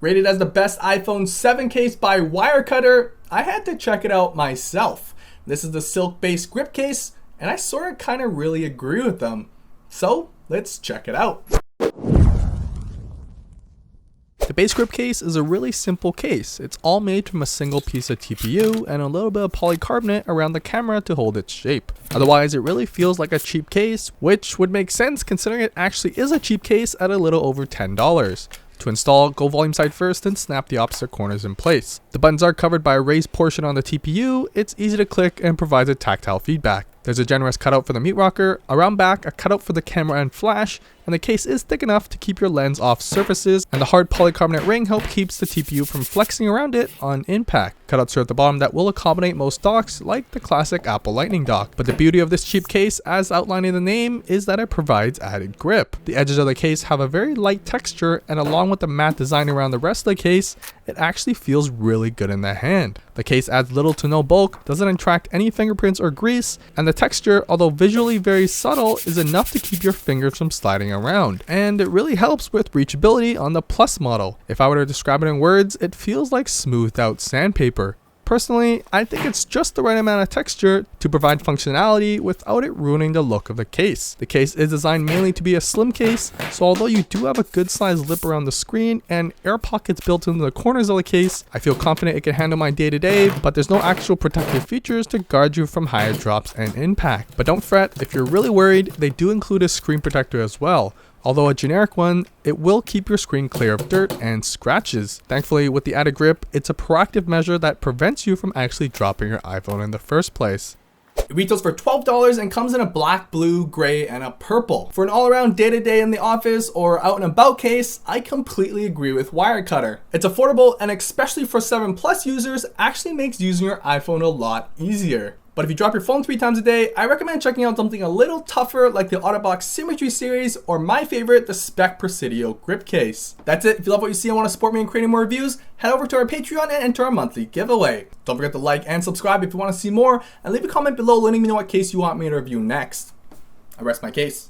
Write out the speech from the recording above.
Rated as the best iPhone 7 case by Wirecutter, I had to check it out myself. This is the silk-based grip case, and I sort of kind of really agree with them. So let's check it out. The base grip case is a really simple case. It's all made from a single piece of TPU and a little bit of polycarbonate around the camera to hold its shape. Otherwise, it really feels like a cheap case, which would make sense considering it actually is a cheap case at a little over $10. To install, go volume side first and snap the opposite corners in place. The buttons are covered by a raised portion on the TPU, it's easy to click and provides a tactile feedback. There's a generous cutout for the mute rocker, around back a cutout for the camera and flash, and the case is thick enough to keep your lens off surfaces, and the hard polycarbonate ring help keeps the TPU from flexing around it on impact. Cutouts are at the bottom that will accommodate most docks, like the classic Apple Lightning dock. But the beauty of this cheap case, as outlined in the name, is that it provides added grip. The edges of the case have a very light texture, and along with the matte design around the rest of the case, it actually feels really good in the hand. The case adds little to no bulk, doesn't attract any fingerprints or grease, and the texture, although visually very subtle, is enough to keep your fingers from sliding around. And it really helps with reachability on the Plus model. If I were to describe it in words, it feels like smoothed out sandpaper. Personally, I think it's just the right amount of texture to provide functionality without it ruining the look of the case. The case is designed mainly to be a slim case, so although you do have a good sized lip around the screen and air pockets built into the corners of the case, I feel confident it can handle my day-to-day, but there's no actual protective features to guard you from higher drops and impact. But don't fret, if you're really worried, they do include a screen protector as well. Although a generic one, it will keep your screen clear of dirt and scratches. Thankfully, with the added grip, it's a proactive measure that prevents you from actually dropping your iPhone in the first place. It retails for $12 and comes in a black, blue, gray, and a purple. For an all-around day-to-day in the office or out and about case, I completely agree with Wirecutter. It's affordable and especially for 7 Plus users, actually makes using your iPhone a lot easier. But if you drop your phone 3 times a day, I recommend checking out something a little tougher like the Otterbox Symmetry series or my favorite, the Spec Presidio grip case. That's it. If you love what you see and want to support me in creating more reviews, head over to our Patreon and enter our monthly giveaway. Don't forget to like and subscribe if you want to see more, and leave a comment below letting me know what case you want me to review next. I rest my case.